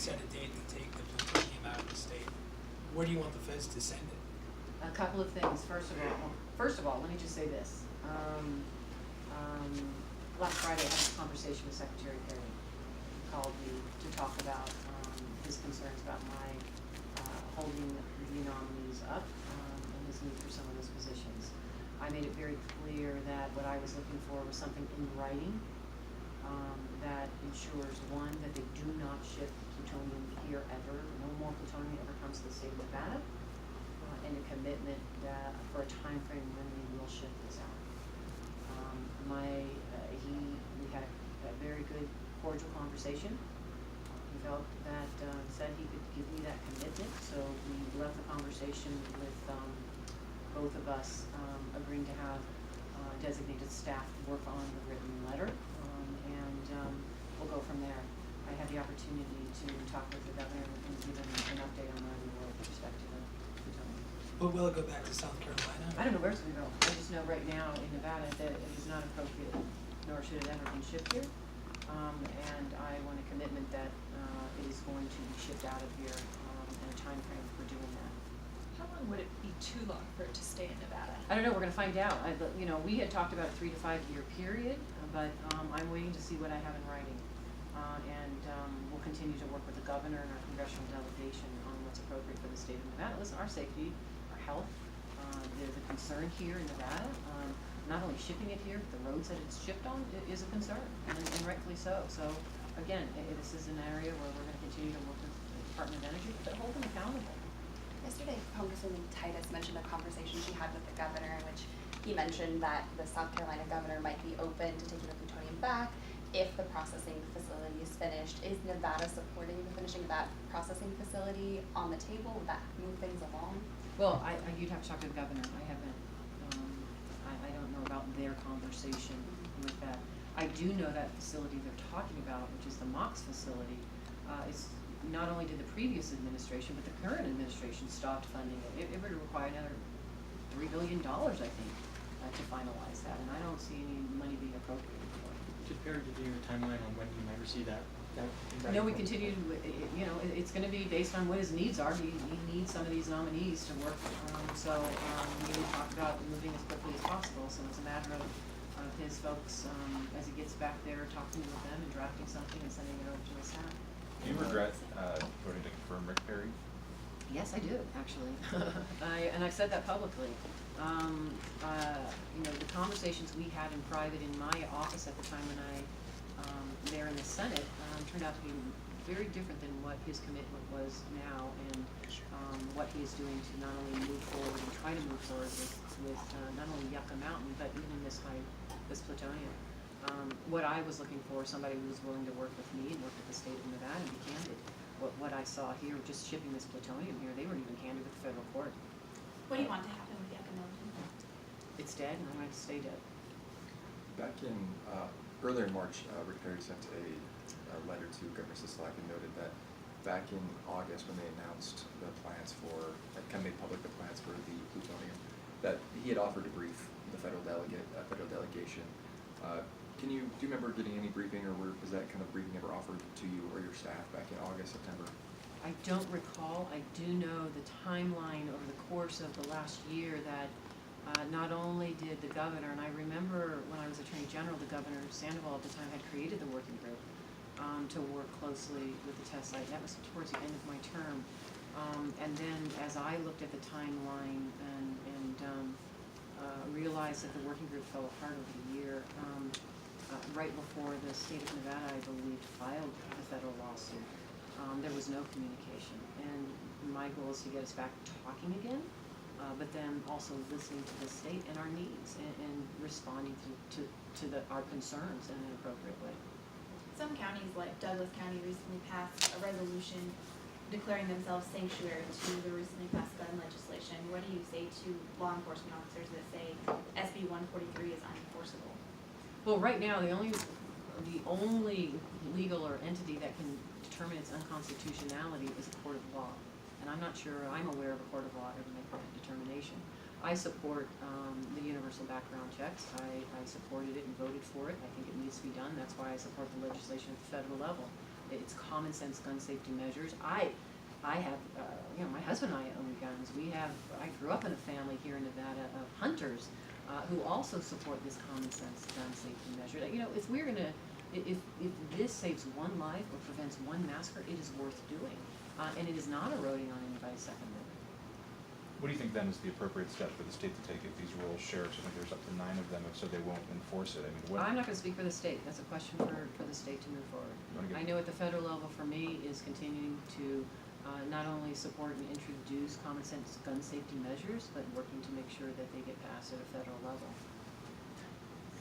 set a date to take the plutonium out of the state, where do you want the feds to send it? A couple of things. First of all, let me just say this. Last Friday, I had a conversation with Secretary Perry. He called me to talk about his concerns about my holding the nominees up and his need for some of those positions. I made it very clear that what I was looking for was something in writing that ensures, one, that they do not ship plutonium here ever. No more plutonium ever comes to the state of Nevada. And a commitment that for a time frame when we will ship this out. We had a very good, cordial conversation. He felt that, said he could give me that commitment, so we left the conversation with both of us agreeing to have designated staff work on the written letter, and we'll go from there. I had the opportunity to talk with the governor and give him an update on where we were with respect to the plutonium. But will it go back to South Carolina? I don't know where it's going to go. I just know right now in Nevada that it is not appropriate, nor should it ever be shipped here. And I want a commitment that it is going to be shipped out of here and a time frame for doing that. How long would it be too long for it to stay in Nevada? I don't know. We're going to find out. We had talked about a 3 to 5 year period, but I'm waiting to see what I have in writing. We'll continue to work with the governor and our congressional delegation on what's appropriate for the state of Nevada. Listen, our safety, our health, the concern here in Nevada, not only shipping it here, but the roads that it's shipped on is a concern, and rightfully so. So, again, this is an area where we're going to continue to work with the Department of Energy, but hold them accountable. Yesterday, Congresswoman Titus mentioned a conversation she had with the governor in which he mentioned that the South Carolina governor might be open to taking the plutonium back if the processing facility is finished. Is Nevada supporting the finishing of that processing facility on the table? Would that move things along? Well, you'd have to talk to the governor. I haven't, I don't know about their conversation with that. I do know that facility they're talking about, which is the MOX facility, is not only did the previous administration, but the current administration stopped funding it. It would require another $3 billion, I think, to finalize that, and I don't see any money being appropriated for it. Did Perry give you a timeline on when you might receive that? No, we continue to, it's going to be based on what his needs are. He needs some of these nominees to work. We talked about moving as quickly as possible. So it's a matter of his folks, as he gets back there, talking with them and drafting something and sending it over to his staff. Do you regret voting to confirm Rick Perry? Yes, I do, actually. And I've said that publicly. The conversations we had in private in my office at the time when there in the Senate turned out to be very different than what his commitment was now, and what he is doing to not only move forward and try to move forward with not only Yucca Mountain, but even this plutonium. What I was looking for, somebody who was willing to work with me and work with the state of Nevada and be candid. What I saw here, just shipping this plutonium here, they weren't even candid with the federal court. What do you want to happen with Yucca Mountain? It's dead, and I want it to stay dead. Back in earlier in March, Rick Perry sent a letter to Governor Sisolak and noted that back in August, when they announced the plans for, kind of made public the plans for the plutonium, that he had offered to brief the federal delegation. Do you remember getting any briefing, or was that kind of briefing ever offered to you or your staff back in August, September? I don't recall. I do know the timeline over the course of the last year that not only did the governor, and I remember when I was Attorney General, the Governor Sandoval at the time had created the working group to work closely with the test site. That was towards the end of my term. And then as I looked at the timeline and realized that the working group fell apart over the year, right before the state of Nevada, I believe, filed the federal lawsuit, there was no communication. And my goal is to get us back talking again, but then also listening to the state and our needs and responding to our concerns in an appropriate way. Some counties, like Douglas County, recently passed a resolution declaring themselves sanctuary to the recently passed gun legislation. What do you say to law enforcement officers that say SB 143 is unenforceable? Well, right now, the only legal or entity that can determine its unconstitutionality is a court of law. And I'm not sure I'm aware of a court of law ever make that determination. I support the universal background checks. I supported it and voted for it. I think it needs to be done. That's why I support the legislation at the federal level. it's common sense gun safety measures. I have, my husband and I own guns. I grew up in a family here in Nevada of hunters who also support this common sense gun safety measure. If this saves one life or prevents one massacre, it is worth doing. And it is not eroding on anybody's Second Amendment. What do you think then is the appropriate step for the state to take if these rural sheriffs, I think there's up to 9 of them, have said they won't enforce it? I mean, what? I'm not going to speak for the state. That's a question for the state to move forward. I know at the federal level for me is continuing to not only support and introduce common sense gun safety measures, but working to make sure that they get passed at a federal level.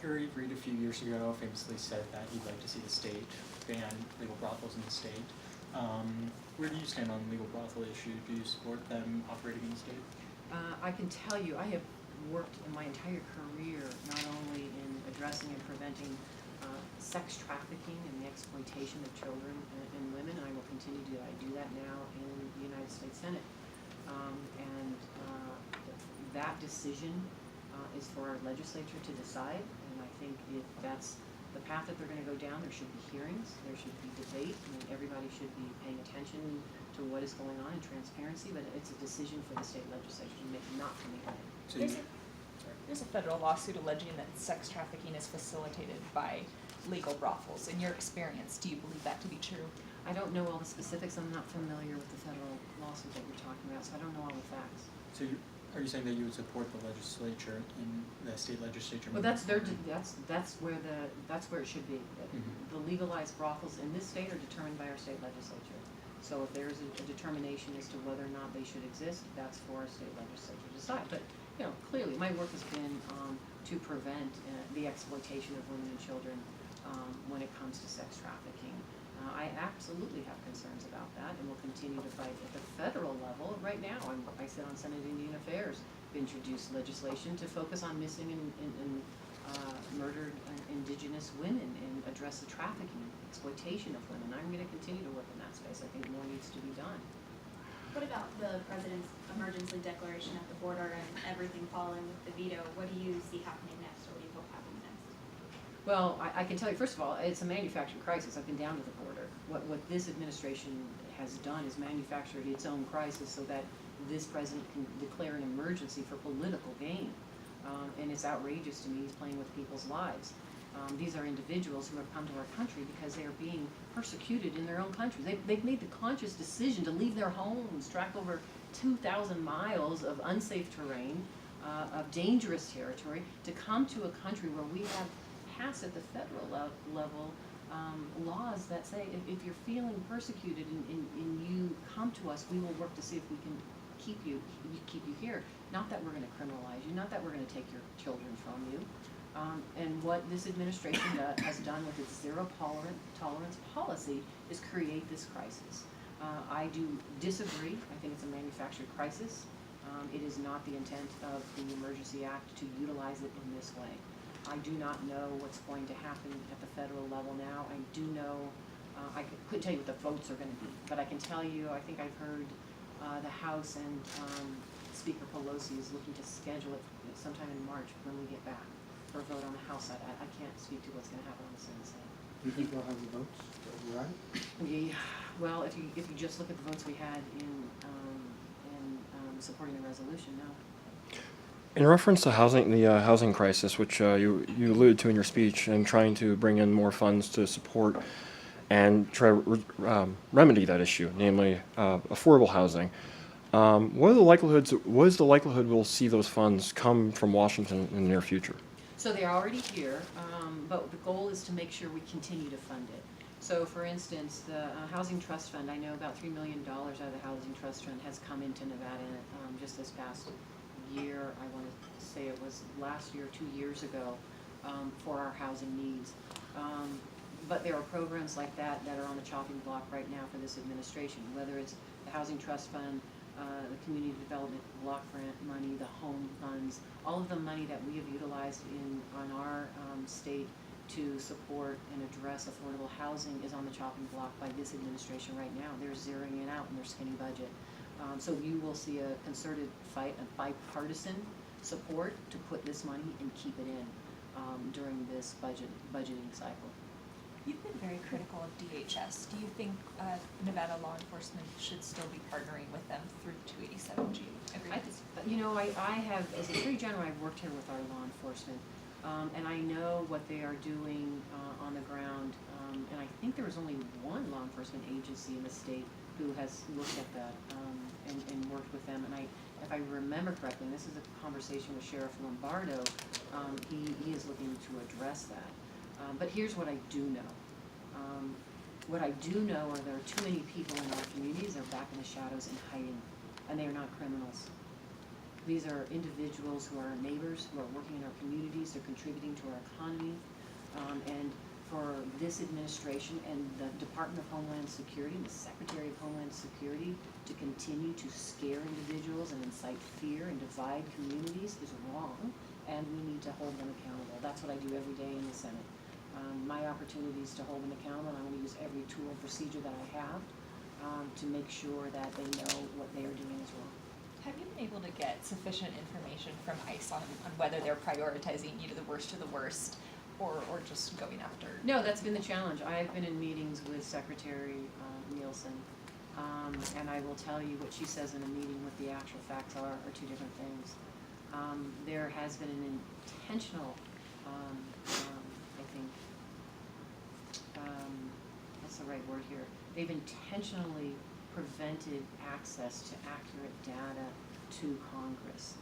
Harry Reid a few years ago famously said that he'd like to see the state ban legal brothels in the state. Where do you stand on the legal brothel issue? Do you support them operating in the state? I can tell you, I have worked in my entire career not only in addressing and preventing sex trafficking and the exploitation of children and women. I will continue to do that. I do that now in the United States Senate. That decision is for our legislature to decide, and I think if that's the path that they're going to go down, there should be hearings, there should be debate, and everybody should be paying attention to what is going on in transparency, but it's a decision for the state legislature to make, not for me. So There's a federal lawsuit alleging that sex trafficking is facilitated by legal brothels. In your experience, do you believe that to be true? I don't know all the specifics. I'm not familiar with the federal lawsuit that you're talking about, so I don't know all the facts. So are you saying that you would support the legislature in the state legislature? Well, that's where it should be. The legalized brothels in this state are determined by our state legislature. So if there's a determination as to whether or not they should exist, that's for our state legislature to decide. But clearly, my work has been to prevent the exploitation of women and children when it comes to sex trafficking. I absolutely have concerns about that, and will continue to fight at the federal level. Right now, I sit on Senate Indian Affairs, introduced legislation to focus on missing and murdered indigenous women and address the trafficking and exploitation of women. I'm going to continue to work in that space. I think more needs to be done. What about the president's emergency declaration at the border and everything following with the veto? What do you see happening next, or what do you hope happens next? Well, I can tell you, first of all, it's a manufactured crisis. I've been down to the border. What this administration has done is manufactured its own crisis so that this president can declare an emergency for political gain. And it's outrageous to me. He's playing with people's lives. These are individuals who have come to our country because they are being persecuted in their own country. They've made the conscious decision to leave their homes, track over 2,000 miles of unsafe terrain, of dangerous territory, to come to a country where we have passed at the federal level laws that say if you're feeling persecuted and you come to us, we will work to see if we can keep you here. Not that we're going to criminalize you, not that we're going to take your children from you. And what this administration has done with its zero tolerance policy is create this crisis. I do disagree. I think it's a manufactured crisis. It is not the intent of the Emergency Act to utilize it in this way. I do not know what's going to happen at the federal level now. I do know, I couldn't tell you what the votes are going to be, but I can tell you, I think I've heard the House and Speaker Pelosi is looking to schedule it sometime in March when we get back for a vote on the House side. I can't speak to what's going to happen on the Senate side. Do you think we'll have the votes right? Well, if you just look at the votes we had in supporting the resolution, no. In reference to the housing crisis, which you alluded to in your speech, and trying to bring in more funds to support and try to remedy that issue, namely affordable housing, what is the likelihood we'll see those funds come from Washington in the near future? So they're already here, but the goal is to make sure we continue to fund it. So, for instance, the Housing Trust Fund, I know about $3 million out of the Housing Trust Fund has come into Nevada just this past year. I want to say it was last year, 2 years ago, for our housing needs. But there are programs like that are on the chopping block right now for this administration, whether it's the Housing Trust Fund, the Community Development Block Grant money, the home funds, all of the money that we have utilized on our state to support and address affordable housing is on the chopping block by this administration right now. They're zeroing it out in their skinny budget. So you will see a concerted fight, a bipartisan support to put this money and keep it in during this budgeting cycle. You've been very critical of DHS. Do you think Nevada law enforcement should still be partnering with them through the 287G agreements? I have, as Attorney General, I've worked here with our law enforcement, and I know what they are doing on the ground. And I think there was only one law enforcement agency in the state who has looked at that and worked with them. And if I remember correctly, and this is a conversation with Sheriff Lombardo, he is looking to address that. But here's what I do know. What I do know are there are too many people in our communities that are back in the shadows and hiding, and they are not criminals. These are individuals who are our neighbors, who are working in our communities, they're contributing to our economy, and for this administration and the Department of Homeland Security, the Secretary of Homeland Security, to continue to scare individuals and incite fear and divide communities is wrong, and we need to hold them accountable. That's what I do every day in the Senate. My opportunity is to hold them accountable, and I'm going to use every tool and procedure that I have to make sure that they know what they are doing is wrong. Have you been able to get sufficient information from ICE on whether they're prioritizing either the worst to the worst or just going after? No, that's been the challenge. I've been in meetings with Secretary Nielsen, and I will tell you what she says in a meeting, what the actual facts are two different things. There has been an intentional, I think, what's the right word here? They've intentionally prevented access to accurate data to Congress.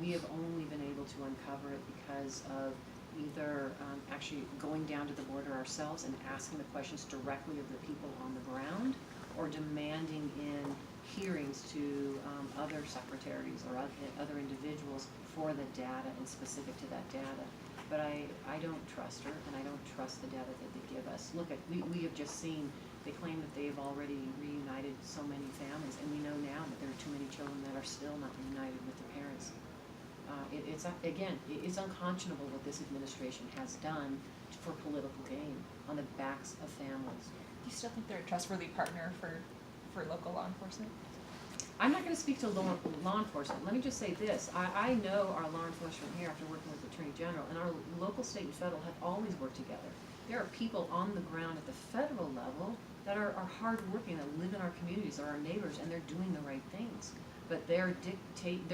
We have only been able to uncover it because of either actually going down to the border ourselves and asking the questions directly of the people on the ground, or demanding in hearings to other secretaries or other individuals for the data and specific to that data. But I don't trust her, and I don't trust the data that they give us. Look, we have just seen, they claim that they've already reunited so many families, and we know now that there are too many children that are still not reunited with their parents. It's unconscionable what this administration has done for political gain on the backs of families. Do you still think they're a trustworthy partner for local law enforcement? I'm not going to speak to law enforcement. Let me just say this. I know our law enforcement here after working with the Attorney General, and our local, state, and federal have always worked together. There are people on the ground at the federal level that are hardworking, that live in our communities, are our neighbors, and they're doing the right things. But they're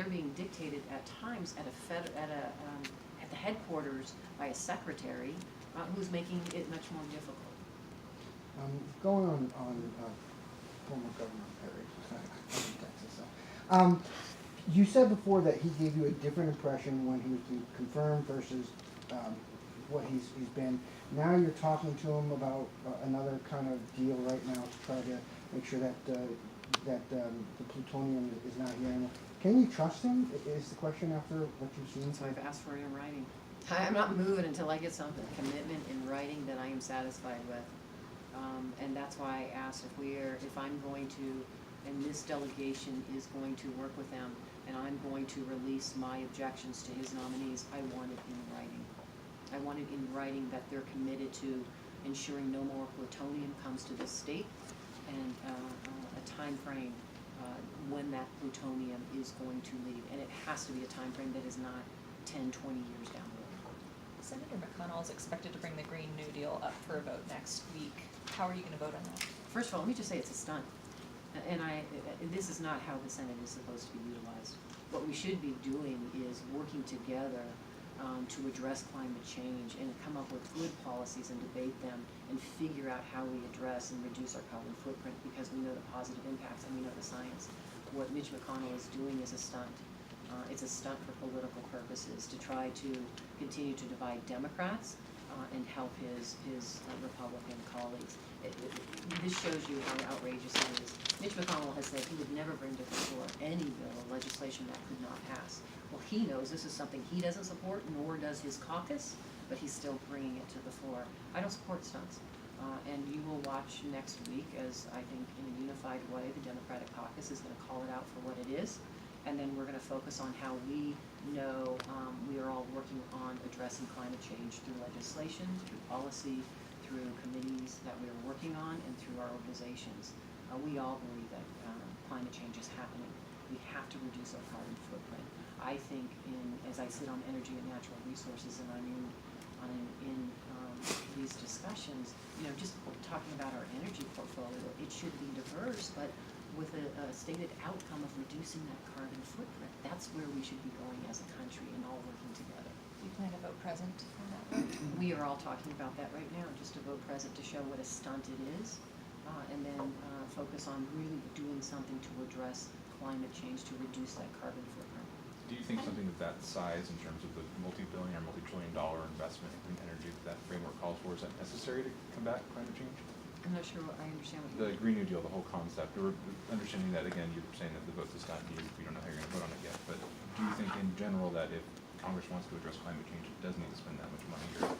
being dictated at times at the headquarters by a secretary who's making it much more difficult. Going on former Governor Perry, in Texas. So. You said before that he gave you a different impression when he was confirmed versus what he's been. Now you're talking to him about another kind of deal right now to try to make sure that the plutonium is not here anymore. Can you trust him, is the question after what you've seen? So I've asked for it in writing. I'm not moving until I get something, commitment in writing that I am satisfied with. And that's why I asked if I'm going to, and this delegation is going to work with them, and I'm going to release my objections to his nominees, I want it in writing. I want it in writing that they're committed to ensuring no more plutonium comes to this state, and a time frame when that plutonium is going to leave. And it has to be a time frame that is not 10, 20 years down the road. Senator McConnell is expected to bring the Green New Deal up for a vote next week. How are you going to vote on that? First of all, let me just say it's a stunt. And this is not how the Senate is supposed to be utilized. What we should be doing is working together to address climate change and come up with good policies and debate them and figure out how we address and reduce our carbon footprint, because we know the positive impacts and we know the science. What Mitch McConnell is doing is a stunt. It's a stunt for political purposes to try to continue to divide Democrats and help his Republican colleagues. This shows you how outrageous it is. Mitch McConnell has said he would never bring to the floor any bill or legislation that could not pass. Well, he knows this is something he doesn't support, nor does his caucus, but he's still bringing it to the floor. I don't support stunts. And you will watch next week as, I think, in a unified way, the Democratic caucus is going to call it out for what it is. And then we're going to focus on how we know we are all working on addressing climate change through legislation, through policy, through committees that we are working on, and through our organizations. We all believe that climate change is happening. We have to reduce our carbon footprint. I think as I sit on energy and natural resources, and I'm in these discussions, you know, just talking about our energy portfolio, it should be diverse, but with a stated outcome of reducing that carbon footprint. That's where we should be going as a country and all working together. Do you plan to vote present on that vote? We are all talking about that right now, just to vote present to show what a stunt it is, and then focus on really doing something to address climate change to reduce that carbon footprint. Do you think something of that size in terms of the multi-billion or multi-trillion-dollar investment in clean energy that framework calls for, is that necessary to combat climate change? I'm not sure I understand what The you mean. Green New Deal, the whole concept, or understanding that, again, you're saying that the vote is not due, we don't know how you're gonna vote on it yet, but do you think in general that if Congress wants to address climate change, it does need to spend that much money or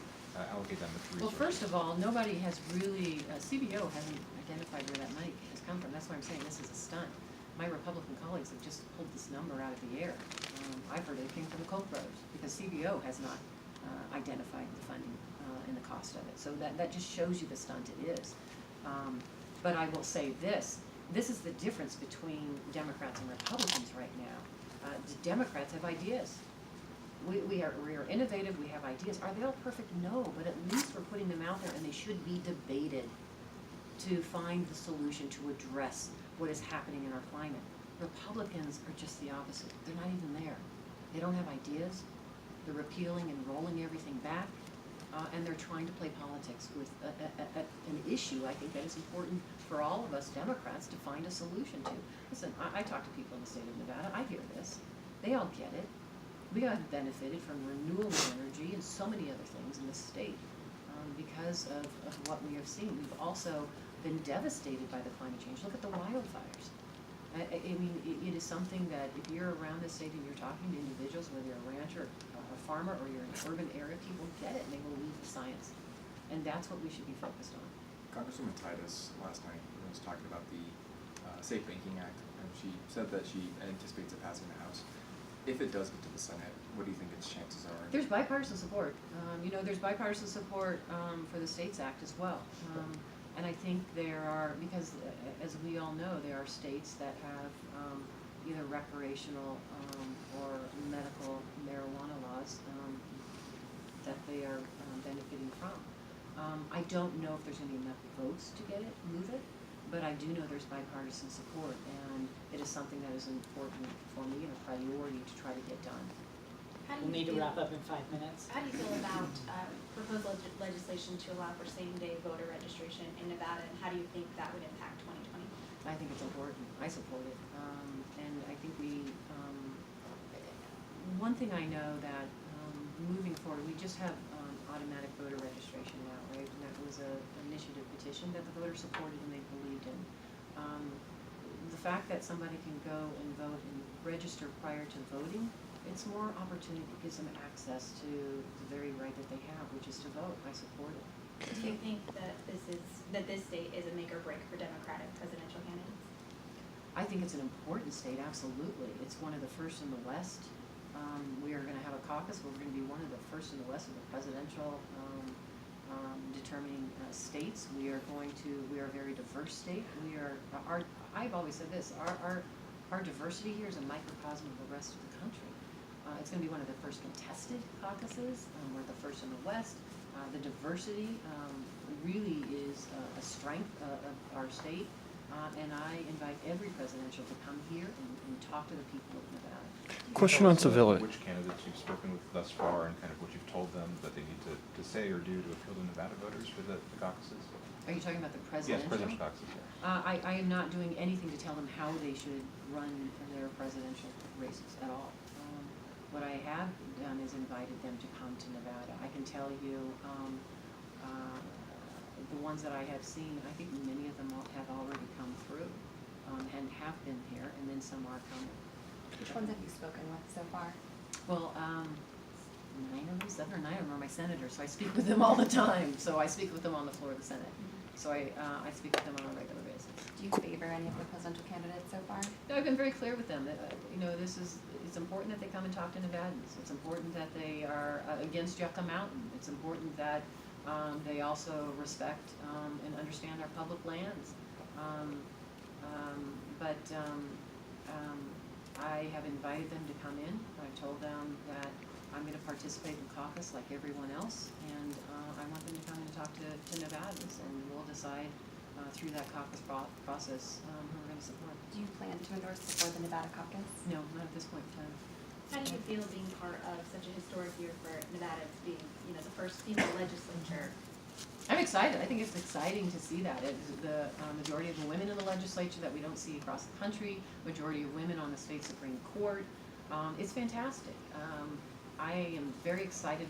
allocate that much resources? Well, first of all, nobody has really, CBO hasn't identified where that money has come from. That's why I'm saying this is a stunt. My Republican colleagues have just pulled this number out of the air. I've heard it came from the Koch brothers, because CBO has not identified the funding and the cost of it. So that just shows you the stunt it is. But I will say this is the difference between Democrats and Republicans right now. The Democrats have ideas. We are innovative, we have ideas. Are they all perfect? No, but at least we're putting them out there, and they should be debated to find the solution to address what is happening in our climate. Republicans are just the opposite. They're not even there. They don't have ideas. They're repealing and rolling everything back, and they're trying to play politics with an issue, I think, that is important for all of us Democrats to find a solution to. Listen, I talk to people in the state of Nevada. I hear this. They all get it. We have benefited from renewable energy and so many other things in the state because of what we have seen. We've also been devastated by the climate change. Look at the wildfires. I mean, it is something that if you're around the state and you're talking to individuals, whether you're a rancher, a farmer, or you're in an urban area, people get it and they believe the science. And that's what we should be focused on. Congresswoman Titus last night was talking about the Safe Banking Act, and she said that she anticipates it passing the House. If it does get to the Senate, what do you think its chances are? There's bipartisan support. There's bipartisan support for the States Act as well. And I think there are, because as we all know, there are states that have either recreational or medical marijuana laws that they are benefiting from. I don't know if there's going to be enough votes to move it, but I do know there's bipartisan support, and it is something that is important for me and a priority to try to get done. How do We'll you need to feel- wrap up in 5 minutes. How do you feel about proposed legislation to allow for same-day voter registration in Nevada, and how do you think that would impact 2020? I think it's important. I support it. And I think one thing I know that moving forward, we just have automatic voter registration now, right? And that was an initiative petition that the voters supported and they believed in. The fact that somebody can go and vote and register prior to voting, it's more opportunity, it gives them access to the very right that they have, which is to vote. I support it. Do you think that this state is a make or break for Democratic presidential candidates? I think it's an important state, absolutely. It's one of the first in the West. We are going to have a caucus. We're going to be one of the first in the West of the presidential determining states. We are a very diverse state. I've always said this, our diversity here is a microcosm of the rest of the country. It's going to be one of the first contested caucuses. We're the first in the West. The diversity really is a strength of our state. And I invite every presidential to come here and talk to the people of Nevada. Question on civility. Which candidates you've spoken with thus far and kind of what you've told them that they need to say or do to appeal to Nevada voters for the caucuses? Are you talking about the Yes, presidential? presidential caucuses, yeah. I am not doing anything to tell them how they should run their presidential races at all. What I have done is invited them to come to Nevada. I can tell you the ones that I have seen, I think many of them have already come through and have been here, and then some are coming. Which ones have you spoken with so far? Well, 9 of them, 7 or 9 of them are my senators, so I speak with them all the time. So I speak with them on the floor of the Senate. So I speak with them on a regular basis. Do you favor any of the presidential candidates so far? No, I've been very clear with them that, it's important that they come and talk to Nevadans. It's important that they are against Yucca Mountain. It's important that they also respect and understand our public lands. I have invited them to come in. I've told them that I'm gonna participate in caucus like everyone else, and I want them to come and talk to Nevadans, and we'll decide through that caucus process who we're gonna support. Do you plan to endorse before the Nevada caucus? No, not at this point in time. How do you feel being part of such a historic year for Nevada, being, you know, the first female legislature? I'm excited. I think it's exciting to see that. It is the majority of the women in the legislature that we don't see across the country, majority of women on the state Supreme Court. It's fantastic. I am very excited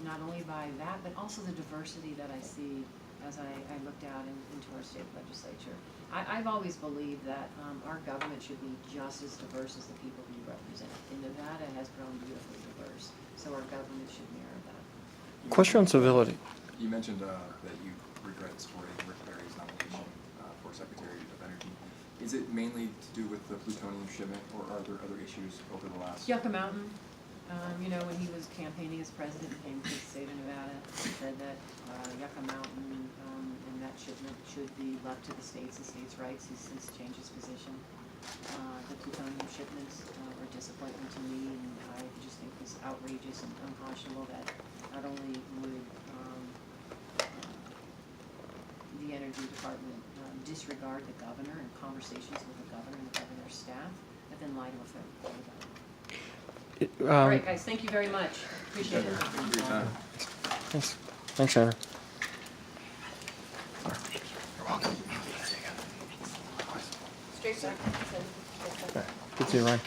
not only by that, but also the diversity that I see as I looked out into our state legislature. I've always believed that our government should be just as diverse as the people we represent. And Nevada has grown beautifully diverse, so our government should mirror that. Question on civility. You mentioned that you regret supporting Rick Perry's nomination for Secretary of Energy. Is it mainly to do with the plutonium shipment, or are there other issues over the last? Yucca Mountain, you know, when he was campaigning as president, he came to the state of Nevada, he said that Yucca Mountain and that shipment should be left to the states rights. He's since changed his position. The plutonium shipments were a disappointment to me, and I just think it's outrageous and unconscionable that not only would the Energy Department disregard the governor and conversations with the governor and the governor's staff, but then lie to a third party. All right, guys, thank you very much. Appreciate it. Thank you for your time. Thanks. Thanks, Senator. Straight back. Good to see you, Ryan.